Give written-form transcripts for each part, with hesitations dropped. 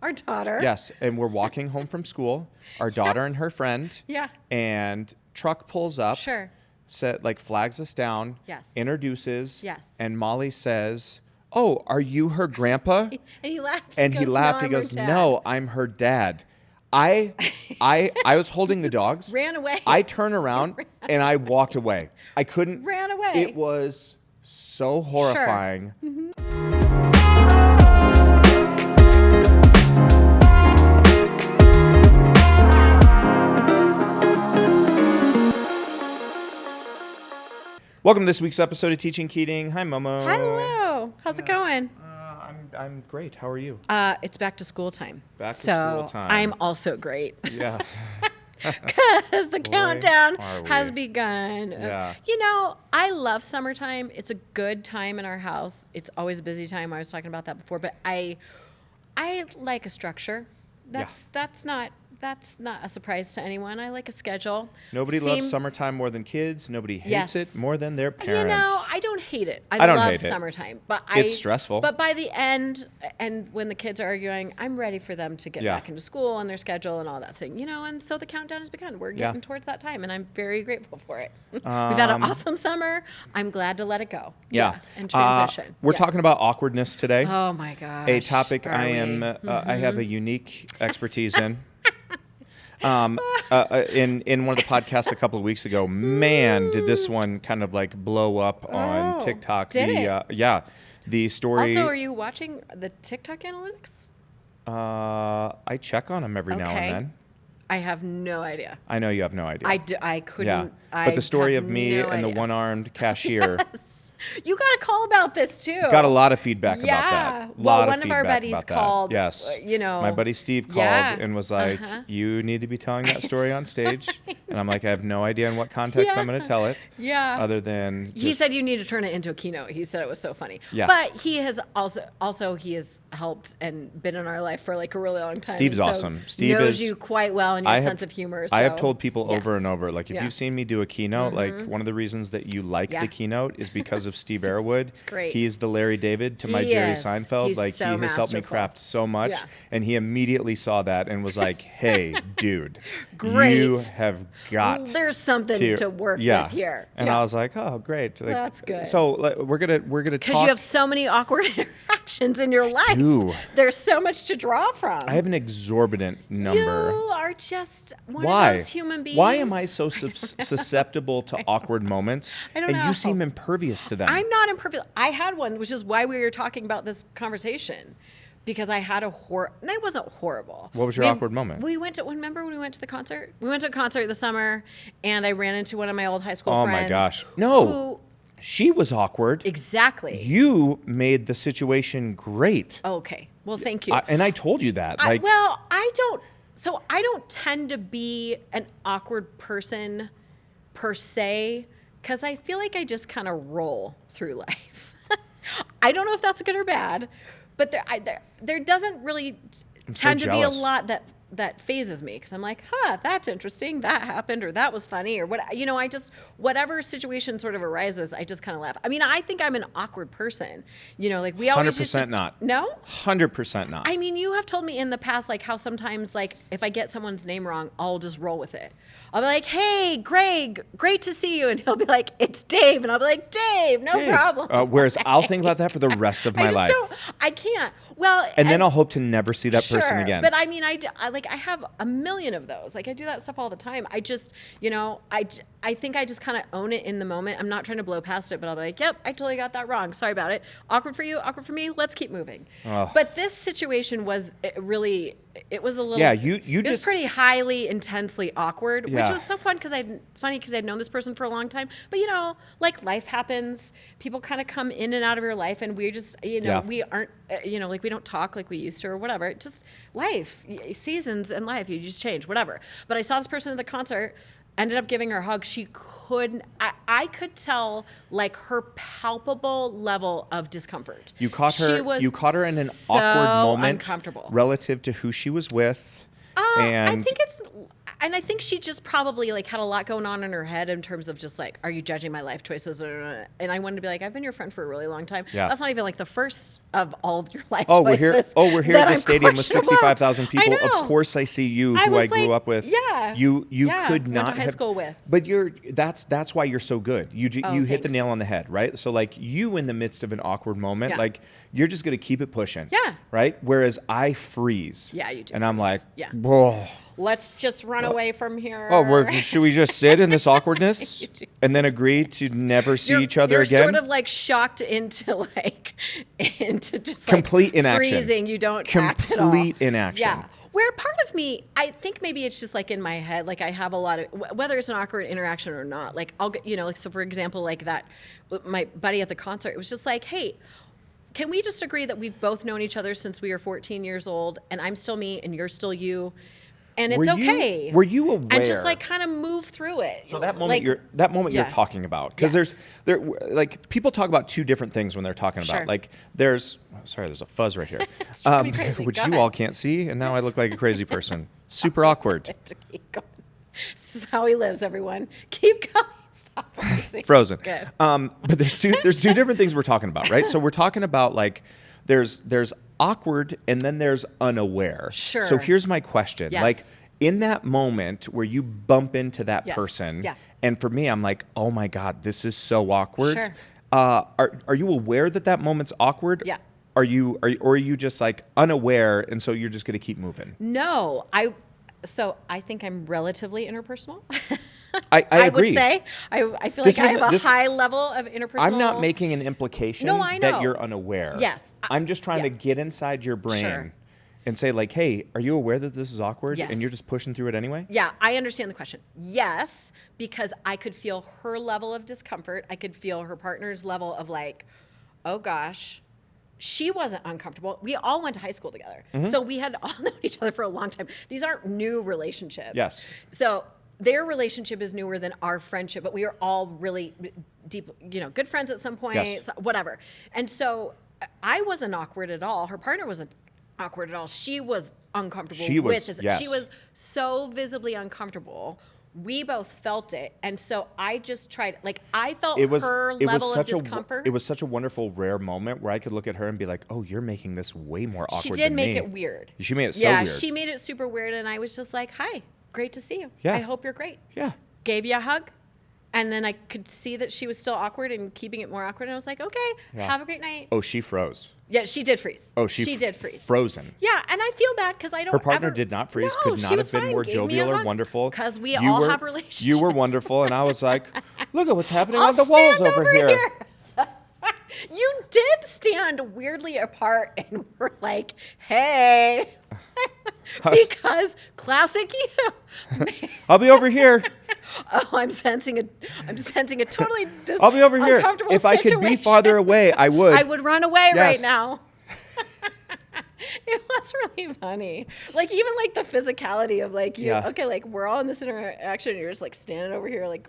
Our daughter. Yes, and we're walking home from school. Our daughter and her friend. Yeah. And truck pulls up. Sure. Flags us down. Yes. Introduces. Yes. And Molly says, "Oh, are you her grandpa?" And he laughed. And he laughed. No, He goes, "No, I'm her dad." I was holding the dogs. Ran away. I turned around and I walked away. I couldn't. Ran away. It was so horrifying. Sure. Mm-hmm. Welcome to this week's episode of Teaching Keating. Hi, Momo. Hello. How's it going? I'm great. How are you? It's back to school time. Back to school time. I'm also great. Yeah. Because the countdown are we. has begun. Yeah. I love summertime. It's a good time in our house. It's always a busy time. I was talking about that before, but I like a structure. That's not a surprise to anyone. I like a schedule. Nobody loves summertime more than kids. Nobody hates it more than their parents. I don't hate it. I don't love hate it. summertime, but It's stressful. But by the end, and when the kids are arguing, I'm ready for them to get back into school and their schedule and all that thing, and so the countdown has begun. We're getting towards that time, and I'm very grateful for it. We've had an awesome summer. I'm glad to let it go. Yeah. And transition. We're talking about awkwardness today. Oh my gosh. A topic I have a unique expertise in. In one of the podcasts a couple of weeks ago, man, did this one kind of like blow up on TikTok. The story. Also, are you watching the TikTok analytics? I check on them every now and then. I have no idea. I know you have no idea. I couldn't. Yeah. But the story of me and the one-armed cashier. Yes. You got a call about this too. Got a lot of feedback about that. Well, one of our buddies called. Yes. My buddy Steve called and was like, "You need to be telling that story on stage." And I'm like, "I have no idea in what context I'm going to tell it." Yeah. Other than he said you need to turn it into a keynote. He said it was so funny. Yeah. But he has also he has helped and been in our life for like a really long time. Steve's awesome. Steve knows you quite well and your sense of humor. So. I have told people over and over, like, if you've seen me do a keynote, like one of the reasons that you like the keynote is because of Steve Arrowwood. It's great. He's the Larry David to my Jerry Seinfeld. He's like so he has helped me craft so much. Yeah. And he immediately saw that and was like, "Hey, dude, great. You have got There's something to work with here." And I was like, "Oh, great." Like, that's good. So we're gonna talk because you have so many awkward interactions in your life. There's so much to draw from. I have an exorbitant number. You are just one of those human beings. Why am I so susceptible to awkward moments? I don't know. And you seem impervious to them. I'm not impervious. I had one, which is why we were talking about this conversation. Because I had and it wasn't horrible. What was your awkward moment? Remember when we went to the concert? We went to a concert this summer, and I ran into one of my old high school friends. Oh my gosh. No. She was awkward. Exactly. You made the situation great. Okay. Well, thank you. And I told you that. I don't tend to be an awkward person per se, because I feel like I just kind of roll through life. I don't know if that's good or bad, but there doesn't really tend to be a lot that phases me, because I'm like, that's interesting, that happened, or that was funny, or what, I just, whatever situation sort of arises, I just kind of laugh. I mean, I think I'm an awkward person, like we always 100% not. No? 100% not. I mean, you have told me in the past, like how sometimes, like if I get someone's name wrong, I'll just roll with it. I'll be like, "Hey, Greg, great to see you," and he'll be like, "It's Dave," and I'll be like, "Dave, no problem." Whereas I'll think about that for the rest of my life. I can't. Well, and then I'll hope to never see that person again. But I mean, I have a million of those. Like I do that stuff all the time. I just, I think I just kind of own it in the moment. I'm not trying to blow past it, but I'll be like, "Yep, I totally got that wrong. Sorry about it. Awkward for you, awkward for me. Let's keep moving." Oh. But this situation was really. It was a little. Yeah, it was pretty highly, intensely awkward, which was so fun because I'd known this person for a long time. But like life happens, people kind of come in and out of your life, and we just, we aren't, like we don't talk like we used to or whatever. It's just life, seasons in life, you just change, whatever. But I saw this person at the concert. Ended up giving her a hug. She couldn't. I could tell like her palpable level of discomfort. You caught her in an awkward moment, uncomfortable relative to who she was with. I think And I think she just probably like had a lot going on in her head in terms of just like, are you judging my life choices? And I wanted to be like, I've been your friend for a really long time. Yeah. That's not even like the first of all of your life We're choices. here. We're here at the stadium with questionable 65,000 people. I know. Of course, I see you, I who I was grew like, up with. yeah. You could went not to high have, school with. But that's why you're so good. You hit the thanks. nail on the head, right? So like you in the midst of an awkward moment, Yeah. like you're just gonna keep it pushing. Yeah. Right. Whereas I freeze. Yeah, you do. And I'm like, yeah. whoa. Let's just run away from here. Should we just sit in this awkwardness and then agree to never see each other again? You're sort of like shocked into just complete inaction. Freezing. You don't act at all. Complete inaction. Yeah. Where part of me, I think maybe it's just like in my head, like I have a lot of, whether it's an awkward interaction or not, like I'll get, like, so for example, like that, my buddy at the concert, it was just like, hey, can we just agree that we've both known each other since we were 14 years old and I'm still me and you're still you? And it's okay. Were you aware? And just like kind of move through it. So that moment you're talking about, because there like people talk about two different things when they're talking about. Sure. Like there's a fuzz right here, which you all can't see, and now I look like a crazy person. Super awkward. Keep going. This is how he lives, everyone. Keep going. Stop freezing. Frozen. Good. But there's two different things we're talking about, right? So we're talking about like there's awkward and then there's unaware. Sure. So here's my question. Yes. Like in that moment where you bump into that Yes. person, Yeah. and for me, I'm like, oh my God, this is so awkward. Sure. Are you aware that moment's awkward? Yeah. Or are you just like unaware and so you're just gonna keep moving? No, I think I'm relatively interpersonal. I agree. would say. I feel like I have a high level of interpersonal. I'm not making an implication that you're unaware. Yes. I'm just trying to get inside your brain Sure. and say like, hey, are you aware that this is awkward? Yes. And you're just pushing through it anyway? Yeah, I understand the question. Yes, because I could feel her level of discomfort. I could feel her partner's level of like, oh gosh, she wasn't uncomfortable. We all went to high school together. Mm-hmm. So we had all known each other for a long time. These aren't new relationships. Yes. So their relationship is newer than our friendship, but we are all really deep, good friends at some point, Yes. so whatever. And so I wasn't awkward at all. Her partner wasn't awkward at all. She was uncomfortable with this. Yes. She was so visibly uncomfortable. We both felt it. And so I just tried, like, I felt her level of discomfort. It was such a wonderful, rare moment where I could look at her and be like, oh, you're making this way more awkward She than did me. make it weird. She made it so Yeah, weird. she made it super weird. And I was just like, hi, great to see you. Yeah. I hope you're great. Yeah. Gave you a hug. And then I could see that she was still awkward and keeping it more awkward. And I was like, okay, have a great night. Oh, she froze. Yeah, she did freeze. Oh, she did freeze. Frozen. Yeah, and I feel bad because I don't. Her partner did not freeze. No, could she not was have been fine, more gave me a jovial or hug, wonderful. because we all have relationships. You were wonderful, and I was like, look at what's happening I'll on the walls stand over here. You did stand weirdly apart and were like, hey. Because classic you. I'll be over here. Oh, I'm sensing a totally I'll be over here. uncomfortable If I could be situation. farther away, I would. I would run away right Yes. now. It was really funny. Like, even like the physicality of like you. Yeah. Okay, like we're all in this interaction. And you're just like standing over here like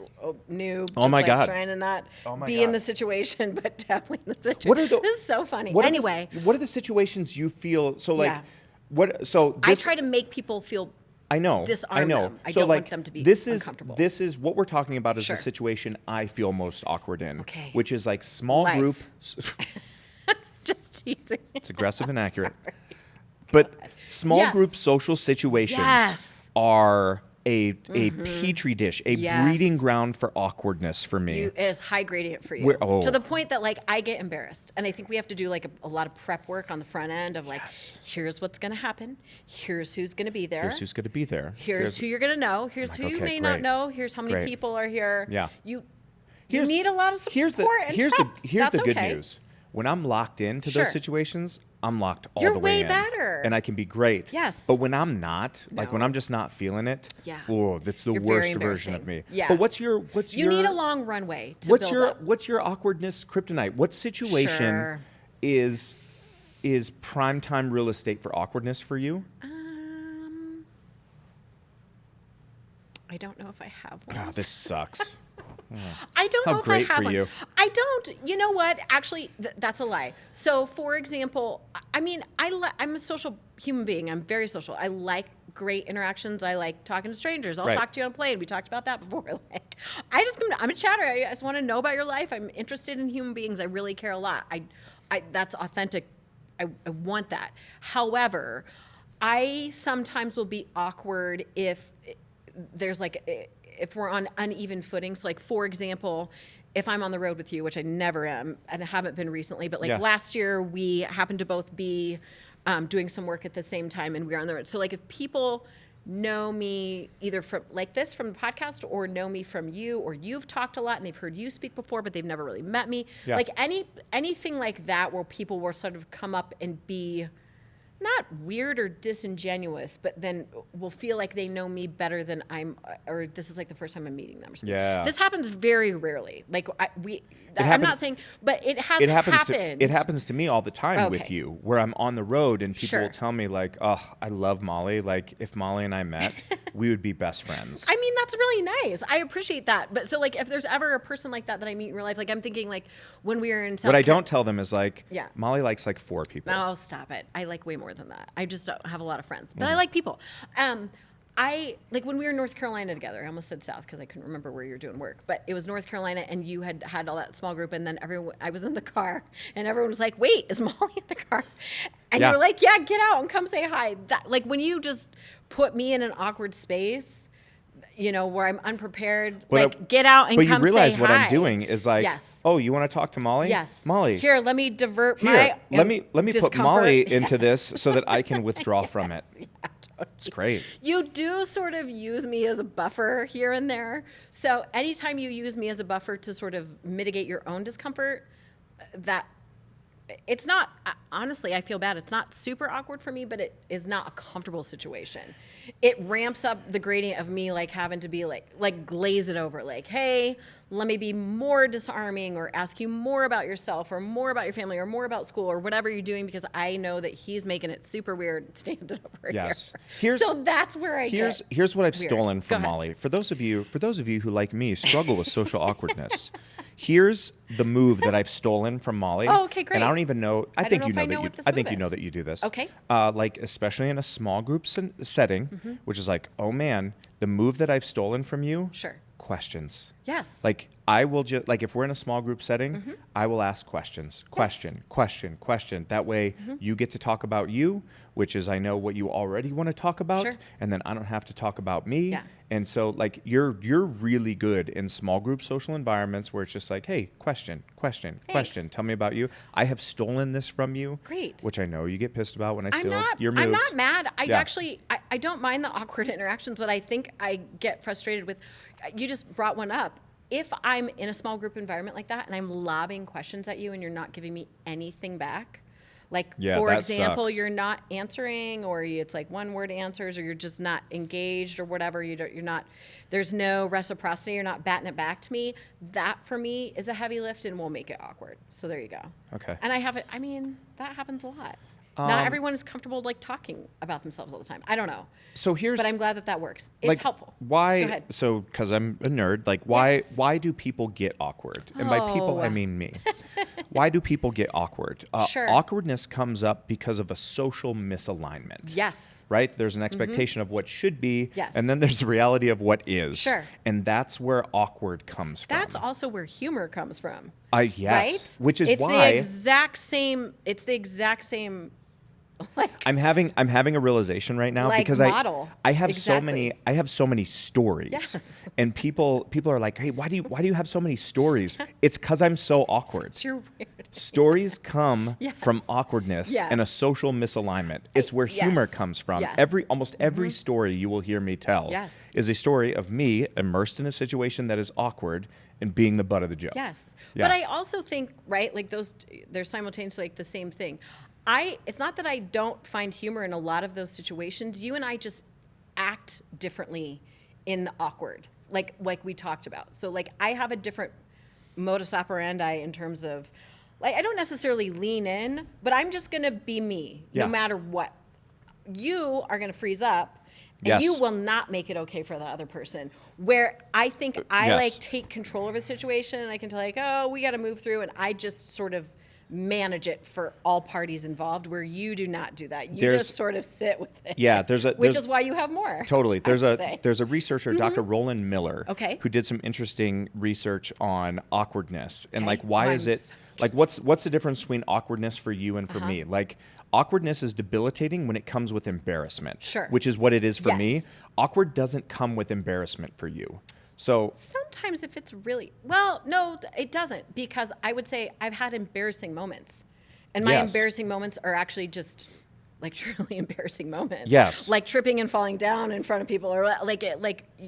noob. Oh just, my like, God. trying to not my be in God. the situation, but definitely in the situation. What are the- This is so funny. What Anyway, are the situations you feel so like? Yeah. What? So I this, try to make people feel. I know. Disarm I know. them. I so don't like, want them to be this uncomfortable. This is what we're talking about. Is Sure. the situation I feel most awkward in. Okay. Which is like small Life. group. Just teasing. It's aggressive and accurate. But small Yes. group social situations Yes. are a petri dish, a Yes. breeding ground for awkwardness for me. It is high gradient for you. We're- To the point that like I get embarrassed. And I think we have to do like a lot of prep work on the front end of like, here's what's going to happen. Here's who's going to be there. Here's who's going to be there. Here's who you're going to know. Here's who like, you okay, may not great. know. Here's how many Great. people are here. Yeah. You Here's- need a lot of support. Here's the That's good okay. news. When I'm locked into Sure. those situations, I'm locked all You're the way way in. better. And I can be great. Yes. But when I'm not, like when No. I'm just not feeling it, Yeah. oh, that's the You're very worst version of me. embarrassing. Yeah. But what's your You need a long runway to what's build your up. what's your awkwardness kryptonite? What situation Sure. is primetime real estate for awkwardness for you? I don't know if I have one. God, this sucks. I don't How know if great I have for one. you. I don't. You know what? Actually, that's a lie. So, for example, I mean, I'm a social human being. I'm very social. I like great interactions. I like talking to strangers. I'll Right. talk to you on a plane. We talked about that before. Like, I'm a chatter. I just want to know about your life. I'm interested in human beings. I really care a lot. That's authentic. I want that. However, I sometimes will be awkward if there's like, if we're on uneven footing. So like, for example, if I'm on the road with you, which I never am, and I haven't been recently, but like last year we happened to both be doing some work at the same time, and we were on the road. So like, if people know me either from like this from the podcast, or know me from you, or you've talked a lot and they've heard you speak before, but they've never really met me, like anything like that, where people will sort of come up and be not weird or disingenuous, but then will feel like they know me better than or this is like the first time I'm meeting them or something. Yeah. This happens very rarely. Like I'm not saying, but it has happened. It happens to me all the time with you, where I'm on the road and people will tell me like, oh, I love Molly. Like if Molly and I met, we would be best friends. I mean, that's really nice. I appreciate that. But so like, if there's ever a person like that I meet in real life, like I'm thinking like when we were in South What I don't tell them is like, Molly likes like 4 people. Oh, stop it. I like way more than that. I just don't have a lot of friends, but I like people. I like when we were in North Carolina together. I almost said South because I couldn't remember where you were doing work, but it was North Carolina, and you had all that small group, and then I was in the car, and everyone was like, "Wait, is Molly in the car?" And you were like, "Yeah, get out and come say hi." That, like when you just put me in an awkward space, you know, where I'm unprepared, get out and come say hi. But you realize what I'm doing is like, oh, you want to talk to Molly? Yes. Molly. Here, let me divert my let me put Molly into this Yes. so that I can withdraw from it. Yeah, totally. It's great. You do sort of use me as a buffer here and there. So anytime you use me as a buffer to sort of mitigate your own discomfort, that it's not, honestly, I feel bad. It's not super awkward for me, but it is not a comfortable situation. It ramps up the gradient of me like having to be like glaze it over. Like, hey, let me be more disarming, or ask you more about yourself, or more about your family, or more about school, or whatever you're doing, because I know that he's making it super weird standing over here. So that's where here's what I've weird. stolen from Molly. For those of you who like me struggle with social awkwardness. Here's the move that I've stolen from Molly. Oh, okay, great. And I don't even know. I think you know that you do this. Okay. Like especially in a small group setting, which is like, oh man, the move that I've stolen from you. Sure. Questions. Yes. Like I will just like if we're in a small group setting, I will ask questions. Question. That way you get to talk about you, which is I know what you already want to talk about, and then I don't have to talk about me. Yeah. And so like you're really good in small group social environments where it's just like, hey, question. Tell me about you. I have stolen this from you. Great. Which I know you get pissed about when I steal your moves. I'm not mad. I don't mind the awkward interactions, but I think I get frustrated with, you just brought one up. If I'm in a small group environment like that and I'm lobbing questions at you and you're not giving me anything back, like, for example, sucks. you're not answering, or it's like one word answers, or you're just not engaged or whatever, you're not, there's no reciprocity, you're not batting it back to me, that for me is a heavy lift and will make it awkward. So there you go. Okay. And that happens a lot. Not everyone is comfortable like talking about themselves all the time. I don't know. But I'm glad that works. It's helpful. Why? Go ahead. So, because I'm a nerd, like why do people get awkward? And by people, I mean me. Why do people get awkward? Awkwardness comes up because of a social misalignment. Yes. Right? There's an expectation of what should be, yes, and then there's the reality of what is. Sure. And that's where awkward comes from. That's also where humor comes from. Yes. Right? Which is it's why the exact same. Like, I'm having a realization right now, because I have so many stories. Yes. And people are like, hey, why do you have so many stories? It's because I'm so awkward. You're weird. Stories come from awkwardness and a social misalignment. It's where humor comes from. Yes. Almost every story you will hear me tell is a story of me immersed in a situation that is awkward and being the butt of the joke. Yes. Yeah. But I also think, right, like they're simultaneously like the same thing. It's not that I don't find humor in a lot of those situations. You and I just act differently in the awkward, like we talked about. So like I have a different modus operandi in terms of, like, I don't necessarily lean in, but I'm just going to be me no matter what. You are going to freeze up. And you will not make it okay for the other person. Where I think I like take control of a situation, and I can tell like, oh, we got to move through, and I just sort of manage it for all parties involved, where you do not do that. You There's- just sort of sit with it. Yeah, which is why you have more. Totally. There's I would say. a researcher, Dr. Roland Miller, Okay. who did some interesting research on awkwardness and Okay. like why I'm is it so like what's the difference between awkwardness for you and for me? Like awkwardness is debilitating when it comes with embarrassment, Sure. which is what it is for me. Yes. Awkward doesn't come with embarrassment for you. So Sometimes if it's really, well, no, it doesn't, because I would say I've had embarrassing moments. And my Yes. embarrassing moments are actually just like truly embarrassing moments. Yes. Like tripping and falling down in front of people, or like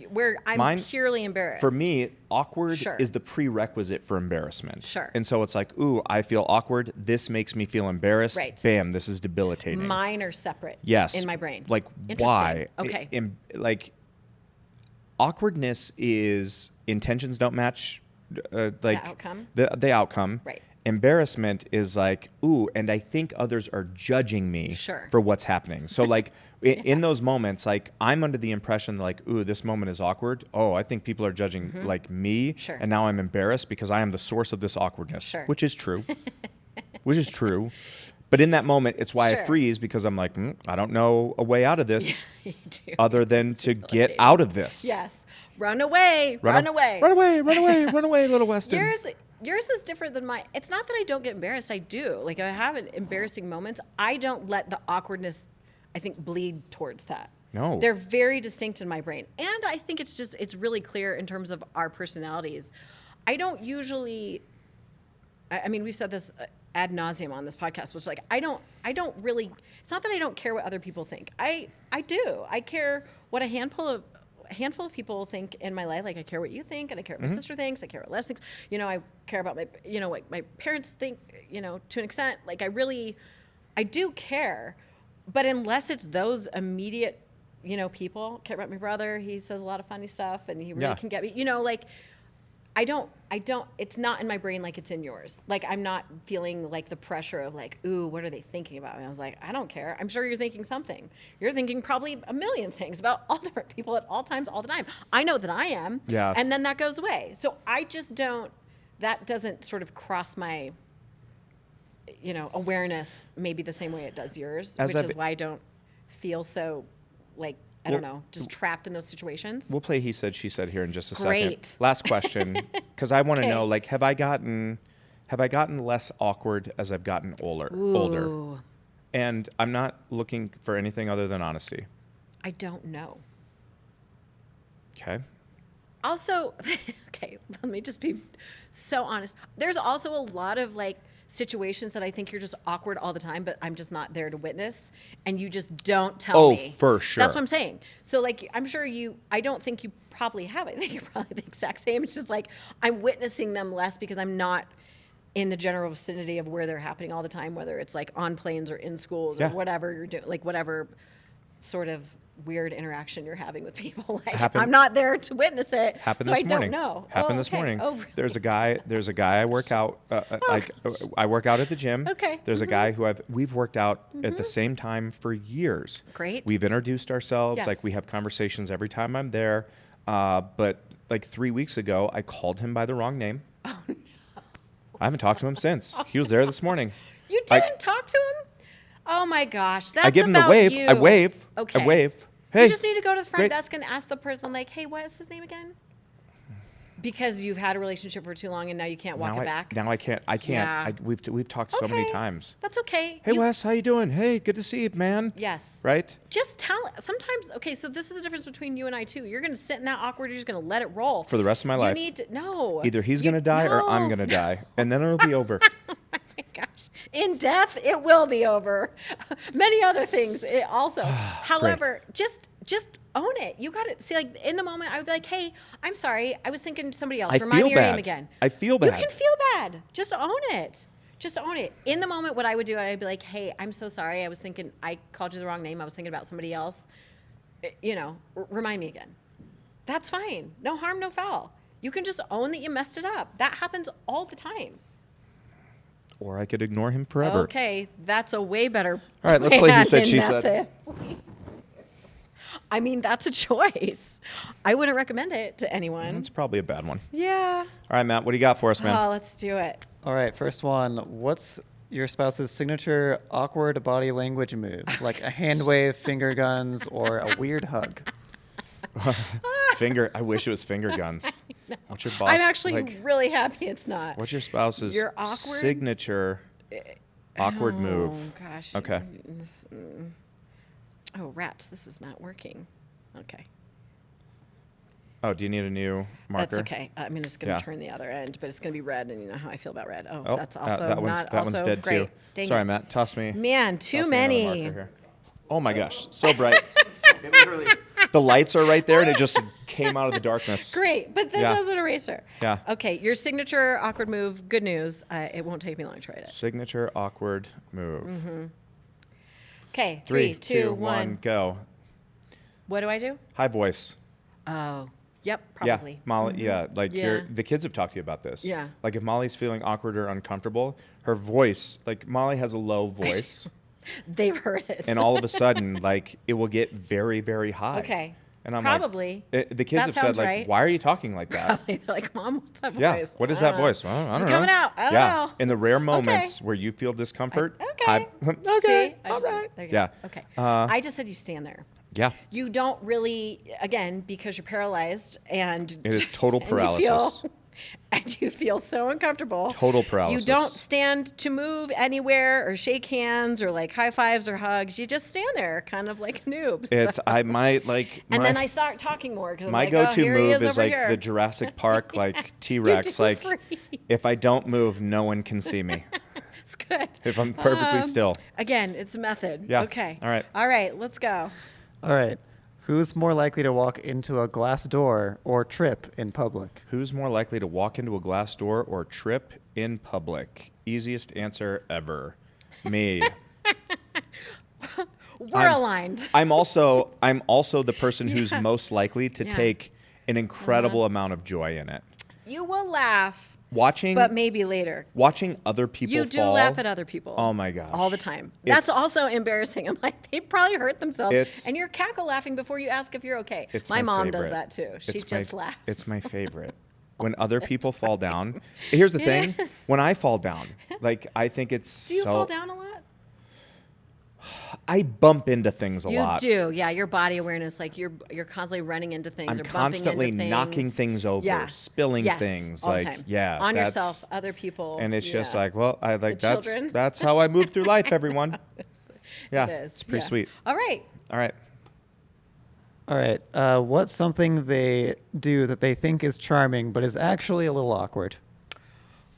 where I'm purely embarrassed. For me, awkward Sure. is the prerequisite for embarrassment. Sure. And so it's like, ooh, I feel awkward. This makes me feel embarrassed. Right. Bam, this is debilitating. Mine are separate. Yes. In my brain. Like, Interesting. why? Okay. Like, awkwardness is intentions don't match, like outcome? The outcome. Right. Embarrassment is like, ooh, and I think others are judging me Sure. for what's happening. So like in those moments, like I'm under the impression like, ooh, this moment is awkward. Oh, I think people are judging like me. Sure. And now I'm embarrassed because I am the source of this awkwardness, Sure. which is true. Which is true. But in that moment, it's why I Sure. freeze, because I'm like, I don't know a way out of this You do. other than to get out of this. Yes. Run away. Run away. Run away. Run away. Run away, little Weston. Yours is different than mine. It's not that I don't get embarrassed. I do. Like, I have embarrassing moments. I don't let the awkwardness, I think, bleed towards that. No. They're very distinct in my brain. And I think it's really clear in terms of our personalities. I don't usually, I mean, we've said this ad nauseum on this podcast, which like, I don't really, it's not that I don't care what other people think. I do. I care what a handful of people think in my life. Like, I care what you think, and I care what my sister thinks. I care what Les thinks. You know, I care about what my parents think, to an extent. Like, I do care. But unless it's those immediate, people, care about my brother. He says a lot of funny stuff, and he really can get me, like, I don't, it's not in my brain like it's in yours. Like, I'm not feeling like the pressure of like, ooh, what are they thinking about me? I was like, I don't care. I'm sure you're thinking something. You're thinking probably a million things about all different people at all times, all the time. I know that I am. Yeah. And then that goes away. So I just that doesn't sort of cross my, awareness maybe the same way it does yours, which is why I don't feel so like, I don't know, just trapped in those situations. We'll play He Said, She Said here in just a Great. second. Last question, because I want to Okay. know, like, have I gotten less awkward as I've gotten older? Ooh, And I'm not looking for anything other than honesty. I don't know. Okay. Also, okay, let me just be so honest. There's also a lot of like situations that I think you're just awkward all the time, but I'm just not there to witness, and you just don't tell me. Oh, for sure. That's what I'm saying. So like, I'm sure I don't think you probably have it. I think you're probably the exact same. It's just like, I'm witnessing them less because I'm not in the general vicinity of where they're happening all the time, whether it's like on planes or in schools or whatever you're doing, like whatever sort of weird interaction you're having with people. Like, I'm not there to witness it. Happened so this I morning. don't know. Happened this okay. morning. Oh, really? There's a guy I work out. I work out at the gym. Okay. There's a guy who we've worked out at the same time for years. Great. We've introduced ourselves. Yes. Like, we have conversations every time I'm there. But like 3 weeks ago, I called him by the wrong name. Oh, no. I haven't talked to him since. He was there this morning. You didn't talk to him? Oh my gosh, that's I give him the about wave. you. I wave. Okay. I wave. Hey. You just need to go to the front great. desk and ask the person, like, hey, what is his name again? Because you've had a relationship for too long and now you can't walk it back. Now I can't. Yeah. We've talked so many Okay. times. That's okay. Hey, Wes, how you doing? Hey, good to see you, man. Yes. Right? Just tell. Sometimes, okay, so this is the difference between you and I, too. You're going to sit in that awkward, you're just going to let it roll. For the rest of my life. You need to, no. Either he's going to die or I'm going to die. And then it'll be over. Oh my gosh. In death, it will be over. Many other things also. However, just own it. You got to see, like, in the moment, I would be like, hey, I'm sorry. I was thinking somebody else. I Remind feel me your bad. name again. I feel bad. You can feel bad. Just own it. Just own it. In the moment, what I would do, I'd be like, hey, I'm so sorry. I was thinking, I called you the wrong name. I was thinking about somebody else. Remind me again. That's fine. No harm, no foul. You can just own that you messed it up. That happens all the time. Or I could ignore him forever. Okay, that's a way better All right, let's play He plan Said, and She Said. method. I mean, that's a choice. I wouldn't recommend it to anyone. It's probably a bad one. Yeah. All right, Matt, what do you got for us, man? Oh, let's do it. All right, first one. What's your spouse's signature awkward body language move, like a hand wave, finger guns, or a weird hug. I wish it was finger guns. What's your boss? I'm actually really happy it's not. What's your spouse's Your awkward signature awkward move? Oh gosh. Okay. Oh rats! This is not working. Okay. Oh, do you need a new marker? That's okay. I'm just going to turn the other end, but it's going to be red, and you know how I feel about red. Oh, that's also that one's, not that also one's dead great. too. Dang Sorry, it. Matt. Toss me. Man, toss too me another many. marker here. Oh my gosh, so bright. It literally, the lights are right there, and it just came out of the darkness. Great, but this has an eraser. Yeah. Okay, your signature awkward move. Good news. It won't take me long to write it. Signature awkward move. Mm-hmm. Okay, 3, 3, 2, 1, go. What do I do? High voice. Oh, yep, probably. Yeah, Molly. Yeah, like the kids have talked to you about this. Yeah. Like if Molly's feeling awkward or uncomfortable, her voice, like Molly has a low voice, They've heard it. and all of a sudden, like it will get very, very high. Okay. And I'm probably. like, the kids That have said, sounds like, right. why are you talking like that? Probably. They're like, Mom, what's that Yeah. voice? What is I that don't know. voice? Well, I don't It's know. coming out. I don't know. In the rare moments where you feel discomfort. Okay. Okay. See? All right. There you go. Yeah. Okay. Uh, I just said you stand there. Yeah. You don't really, again, because you're paralyzed and It is total and paralysis. you feel so uncomfortable. Total paralysis. You don't stand to move anywhere or shake hands or like high fives or hugs. You just stand there, kind of like a noob. It's So- I might like. and my, then I start talking more because my like, go-to here he move is over like here. the Jurassic Park like T-Rex. do Like freeze. if I don't move, no one can see me. It's good. If I'm perfectly still. Again, it's a method. Yeah. Okay. All right. All right. Let's go. All right. Who's more likely to walk into a glass door or trip in public? Who's more likely to walk into a glass door or trip in public? Easiest answer ever. Me. We're aligned. I'm also the person who's most likely to Yeah. take an incredible amount of joy in it. You will laugh, Watching but maybe later. watching other people You do fall. laugh at other people. Oh my gosh. All the time. That's It's- also embarrassing. I'm like, they probably hurt themselves. It's- And you're cackle laughing before you ask if you're okay. It's my mom favorite. does that too. She It's just my, laughs. It's my favorite. When other people fall down. Here's the thing. is. When I fall down, like I think it's Do you so fall down a lot? I bump into things a You lot. do. Yeah, your body awareness, like you're constantly running into things I'm or bumping constantly into things. knocking things over, Yeah. spilling Yes, things, all the like time. yeah, on that's- yourself, other people. And it's just Yeah. like, well, I like The that's children. that's how I move through life, everyone. Yeah, It is. it's pretty Yeah. sweet. All right. All right. All right. What's something they do that they think is charming but is actually a little awkward?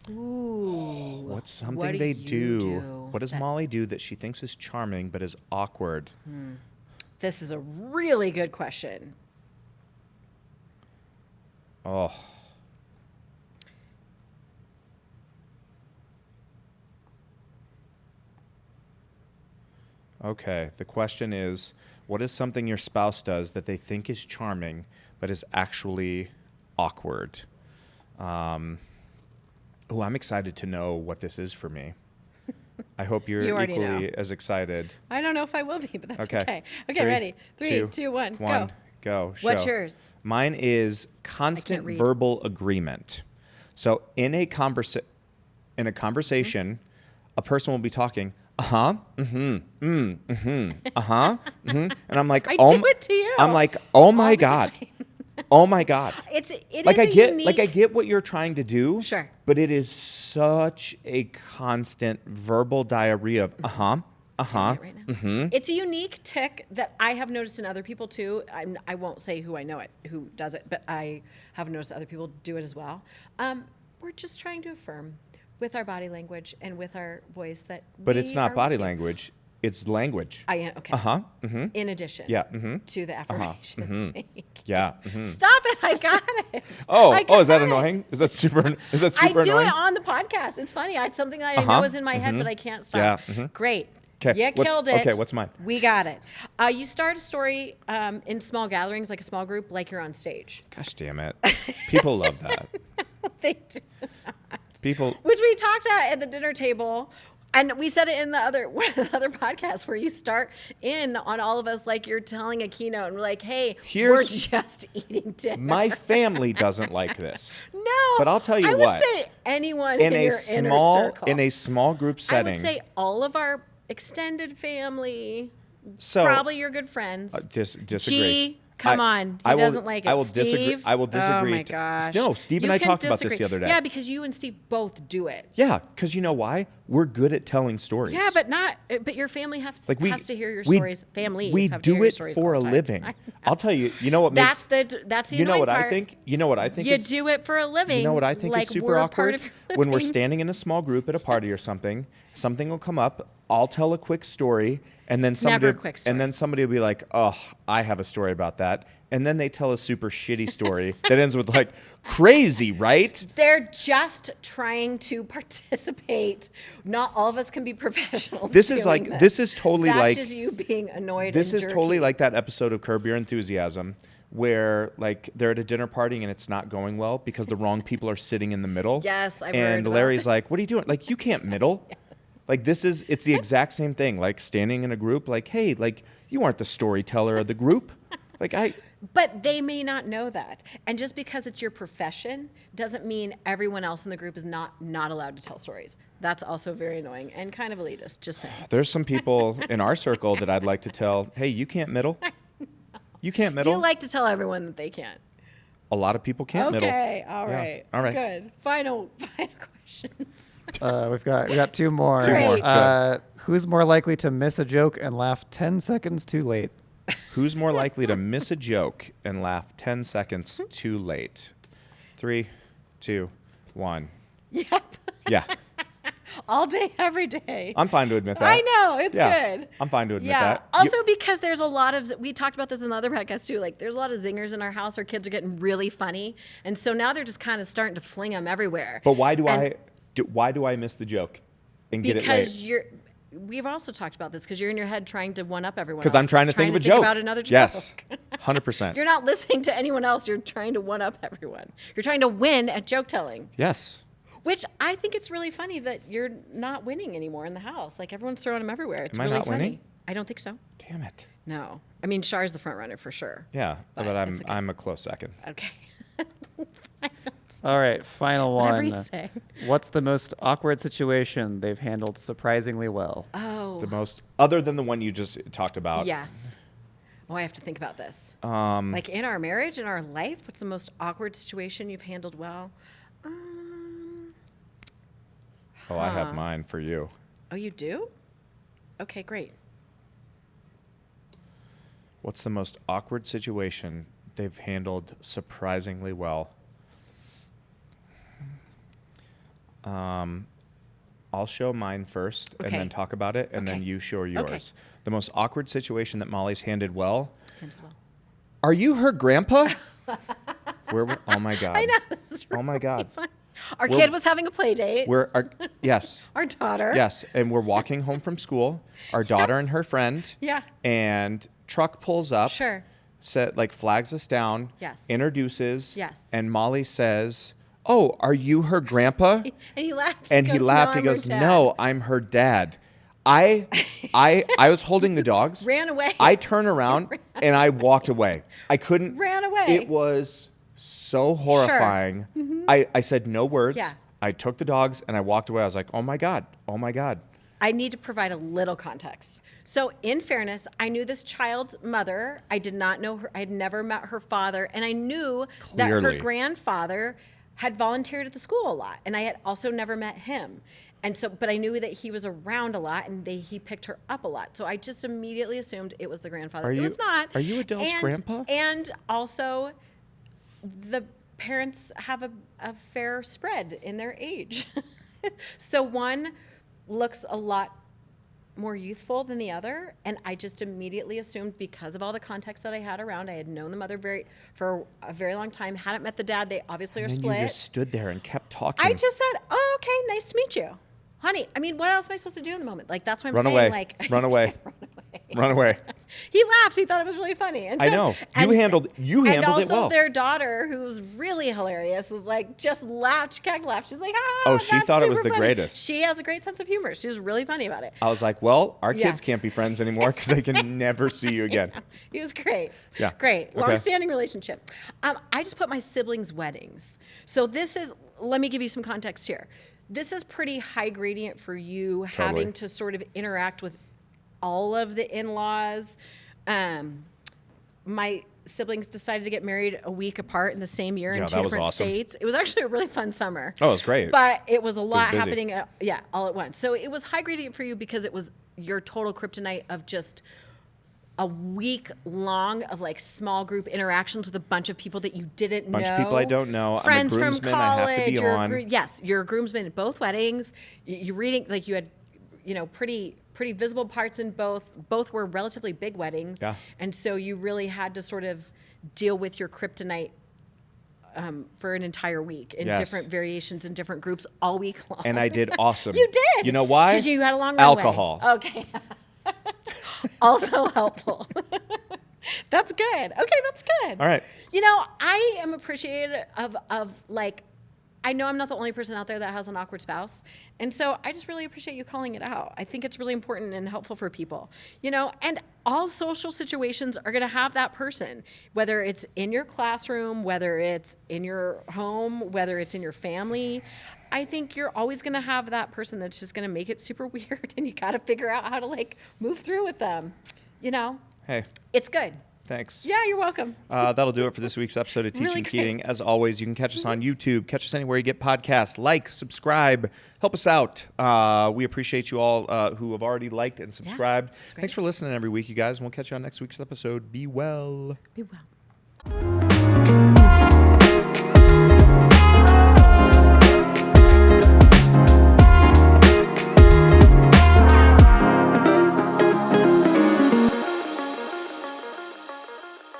Ooh. What's something What do they you do? do What does that- Molly do that she thinks is charming but is awkward? This is a really good question. Oh. Okay. The question is, what is something your spouse does that they think is charming but is actually awkward? I'm excited to know what this is for me. I hope you're You already equally know. as excited. I don't know if I will be, but that's Okay. okay. Okay, ready? 3, 2, 1, go. Go. What's Show. yours? Mine is constant read. verbal agreement. So in a conversation, a person will be talking, uh-huh, uh-huh, and I'm like, I oh, do it to you I'm like, oh my all the God. time. Oh my God. It Like is I a get unique, like I get what you're trying to do. Sure. But it is such a constant verbal diarrhea of uh-huh, uh-huh. right now. It's a unique tick that I have noticed in other people too. I won't say who I know it, who does it, but I have noticed other people do it as well. We're just trying to affirm with our body language and with our voice that. But we it's not are body with you. language. It's language. Okay. Uh-huh. Mm-hmm. In addition. Yeah, To the affirmations. Thank you. Yeah. Stop it! I got it. Oh, I is that got it. annoying? Is that super I do annoying? it on the podcast. It's funny. It's something that I Uh-huh. know is in my head, but I can't stop. Yeah, Great. 'Kay, You what's- killed it. okay, what's mine? We got it. You start a story in small gatherings, like a small group, like you're on stage. Gosh damn it. People love that. They do. People Which we talked at the dinner table. And we said it in the other one of the other podcasts where you start in on all of us like you're telling a keynote and we're like, hey, we're just eating dinner. My family doesn't like this. No. But I'll tell you I what. would say anyone in your inner circle. In a small group setting. I would say all of our extended family, so, probably your good friends. Disagree. G, come on. He doesn't like it. I will disagree. I will disagree. Oh, my gosh. No, Steve and I talked about this the other day. Yeah, because you and Steve both do it. Yeah, because you know why? We're good at telling stories. Yeah, but your family has to hear your stories. Families we have to hear do your it stories for a all the time. living. I'll tell you. You know what makes that's the you know annoying what part. I think? You know what I think? You do it for a living. You know what I think like is super we're awkward? part of your When we're living. standing in a small group at a party or something, something will come up. I'll tell a quick story, and then Never a quick story. and then somebody will be like, "Oh, I have a story about that," and then they tell a super shitty story that ends with like, "Crazy, right?" They're just trying to participate. Not all of us can be professionals. This is totally That's like just you being annoyed. This and is totally jerky. like that episode of Curb Your Enthusiasm where like they're at a dinner party and it's not going well because the wrong people are sitting in the middle. Yes, I've heard And about Larry's this. like, "What are you doing? Like you can't middle." Yes. Like it's the exact same thing. Like standing in a group, like, "Hey, like you aren't the storyteller of the group." But they may not know that. And just because it's your profession doesn't mean everyone else in the group is not allowed to tell stories. That's also very annoying and kind of elitist, just saying. There's some people in our circle that I'd like to tell, "Hey, you can't middle. You can't middle." You like to tell everyone that they can't. A lot of people can't middle. Okay, all Yeah. right. All right. Good. Final questions. We've got two more. Two more. Great. Who's more likely to miss a joke and laugh 10 seconds too late? Who's more likely to miss a joke and laugh 10 seconds too late? 3, 2, 1. Yep. Yeah. All day, every day. I'm fine to admit that. I know, it's good. I'm fine to admit Yeah. that. Also, because there's a lot of, we talked about this in the other podcast too, like there's a lot of zingers in our house. Our kids are getting really funny. And so now they're just kind of starting to fling them everywhere. But why do I miss the joke and get it late? Because we've also talked about this because you're in your head trying to one up everyone else. Because I'm trying to think of a joke. About another joke. Yes, 100%. You're not listening to anyone else. You're trying to one up everyone. You're trying to win at joke telling. Yes. Which I think it's really funny that you're not winning anymore in the house. Like everyone's throwing them everywhere. It's Am I really not funny. winning? I don't think so. Damn it. No. I mean, Char's the front runner for sure. Yeah, but it's okay. I'm a close second. Okay. All right, final Whatever one. you say. What's the most awkward situation they've handled surprisingly well? Oh. The most, other than the one you just talked about. Yes. Oh, I have to think about this. Um, Like in our marriage, in our life, what's the most awkward situation you've handled well? I have mine for you. Oh, you do? Okay, great. What's the most awkward situation they've handled surprisingly well? I'll show mine first and Okay. then talk about it, and then Okay. you show yours. Okay. The most awkward situation that Molly's handled well. Handled well. Are you her grandpa? Oh my God. I know. This is really Oh my God. fun. Our We're- kid was having a play date. Yes. Our daughter. Yes. And we're walking home from school, our daughter and her friend. Yeah. And truck pulls up. Sure. Flags us down. Yes. Introduces. Yes. And Molly says, "Oh, are you her grandpa?" And he laughed. And he laughed. He goes, "No, I'm her dad." I was holding the dogs. Ran away. I turned around and I walked away. I couldn't. Ran away. It was so horrifying. I said no words. Yeah. I took the dogs and I walked away. I was like, "Oh my God. Oh my God." I need to provide a little context. So, in fairness, I knew this child's mother. I did not know her. I had never met her father. And I knew that Clearly. her grandfather had volunteered at the school a lot. And I had also never met him. And so, but I knew that he was around a lot and he picked her up a lot. So I just immediately assumed it was the grandfather. It was not. Are you Adele's grandpa? And also, the parents have a fair spread in their age. So one looks a lot more youthful than the other, and I just immediately assumed because of all the context that I had around, I had known the mother for a very long time, hadn't met the dad. They obviously are And split. you just stood there and kept talking. I just said, "Oh, okay, nice to meet you, honey." I mean, what else am I supposed to do in the moment? Like that's what I'm Run saying. away. Like Run away. run away. Run away. He laughed. He thought it was really funny. And I so, know. and, You handled and it also well. their daughter, who was really hilarious, was like, just laughed. She kind of laughed. She's like, Oh, she that's thought it was super the funny. greatest. She has a great sense of humor. She was really funny about it. I was like, well, our Yes. kids can't be friends anymore because I can never see you again. He was great. Yeah. Great. Okay. Long-standing relationship. I just put my siblings' weddings. So this is, let me give you some context here. This is pretty high gradient for you having to sort of interact with all of the in-laws. My siblings decided to get married a week apart in the same year in Yeah, two that was different awesome. states. It was actually a really fun summer. Oh, it was great. But it was a lot busy. happening, all at once. So it was high gradient for you because it was your total kryptonite of just a week long of like small group interactions with a bunch of people that you didn't know. Bunch of people I don't know. Friends I'm a from groomsman. college. I have to be you're on. yes, you're a groomsman at both weddings. You're reading, like you had, pretty visible parts in both. Both were relatively big weddings. Yeah. And so you really had to sort of deal with your kryptonite for an entire week in Yes. different variations in different groups all week long. And I did awesome. You did. You know why? Because you had a long runway. Alcohol. Okay. Also helpful. That's good. Okay, that's good. All right. I am appreciative of like, I know I'm not the only person out there that has an awkward spouse. And so I just really appreciate you calling it out. I think it's really important and helpful for people, and all social situations are going to have that person, whether it's in your classroom, whether it's in your home, whether it's in your family. I think you're always going to have that person that's just going to make it super weird, and you got to figure out how to like move through with them. Hey, It's good. thanks. Yeah, you're welcome. That'll do it for this week's episode of Teaching Really great. Keating. As always, you can catch us on YouTube. Catch us anywhere you get podcasts. Like, subscribe, help us out. We appreciate you all who have already liked and subscribed. that's great. Thanks for listening every week, you guys. And we'll catch you on next week's episode. Be well. Be well.